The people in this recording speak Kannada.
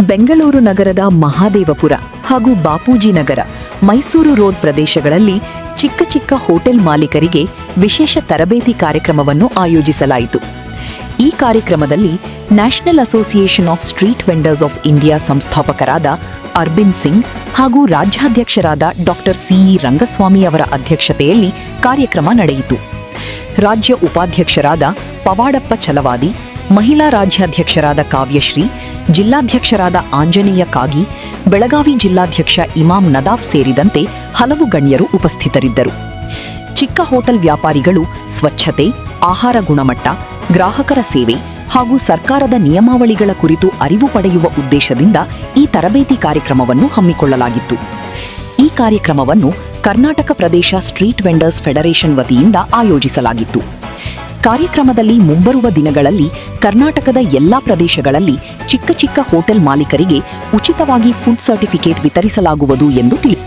ಬೆಂಗಳೂರು ನಗರದ ಮಹಾದೇವಪುರ ಹಾಗೂ ಬಾಪೂಜಿ ನಗರ, ಮೈಸೂರು ರೋಡ್ ಪ್ರದೇಶಗಳಲ್ಲಿ ಚಿಕ್ಕ ಚಿಕ್ಕ ಹೋಟೆಲ್ ಮಾಲೀಕರಿಗೆ ವಿಶೇಷ ತರಬೇತಿ ಕಾರ್ಯಕ್ರಮವನ್ನು ಆಯೋಜಿಸಲಾಯಿತು. ಈ ಕಾರ್ಯಕ್ರಮದಲ್ಲಿ national association of street vendors of India ಸಂಸ್ಥಾಪಕರಾದ ಅರ್ಬಿಂದ್ ಸಿಂಗ್ ಹಾಗೂ ರಾಜ್ಯಾಧ್ಯಕ್ಷರಾದ ಡಾಕ್ಟರ್ ಸಿಇ ರಂಗಸ್ವಾಮಿ ಅವರ ಅಧ್ಯಕ್ಷತೆಯಲ್ಲಿ ಕಾರ್ಯಕ್ರಮ ನಡೆಯಿತು. ರಾಜ್ಯ ಉಪಾಧ್ಯಕ್ಷರಾದ ಪವಾಡಪ್ಪ ಛಲವಾದಿ, ಮಹಿಳಾ ರಾಜ್ಯಾಧ್ಯಕ್ಷರಾದ ಕಾವ್ಯಶ್ರೀ, ಜಿಲ್ಲಾಧ್ಯಕ್ಷರಾದ ಆಂಜನೇಯ ಕಾಗಿ, ಬೆಳಗಾವಿ ಜಿಲ್ಲಾಧ್ಯಕ್ಷ ಇಮಾಂ ನದಾಫ್ ಸೇರಿದಂತೆ ಹಲವು ಗಣ್ಯರು ಉಪಸ್ಥಿತರಿದ್ದರು. ಚಿಕ್ಕ ಹೋಟೆಲ್ ವ್ಯಾಪಾರಿಗಳು ಸ್ವಚ್ಛತೆ, ಆಹಾರ ಗುಣಮಟ್ಟ, ಗ್ರಾಹಕರ ಸೇವೆ ಹಾಗೂ ಸರ್ಕಾರದ ನಿಯಮಾವಳಿಗಳ ಕುರಿತು ಅರಿವು ಪಡೆಯುವ ಉದ್ದೇಶದಿಂದ ಈ ತರಬೇತಿ ಕಾರ್ಯಕ್ರಮವನ್ನು ಹಮ್ಮಿಕೊಳ್ಳಲಾಗಿತ್ತು. ಈ ಕಾರ್ಯಕ್ರಮವನ್ನು ಕರ್ನಾಟಕ ಪ್ರದೇಶ ಸ್ಟ್ರೀಟ್ ವೆಂಡರ್ಸ್ ಫೆಡರೇಷನ್ ವತಿಯಿಂದ ಆಯೋಜಿಸಲಾಗಿತ್ತು. ಕಾರ್ಯಕ್ರಮದಲ್ಲಿ ಮುಂಬರುವ ದಿನಗಳಲ್ಲಿ ಕರ್ನಾಟಕದ ಎಲ್ಲಾ ಪ್ರದೇಶಗಳಲ್ಲಿ ಚಿಕ್ಕ ಚಿಕ್ಕ ಹೋಟೆಲ್ ಮಾಲೀಕರಿಗೆ ಉಚಿತವಾಗಿ ಫುಡ್ ಸರ್ಟಿಫಿಕೇಟ್ ವಿತರಿಸಲಾಗುವುದು ಎಂದು ತಿಳಿಸಿದರು.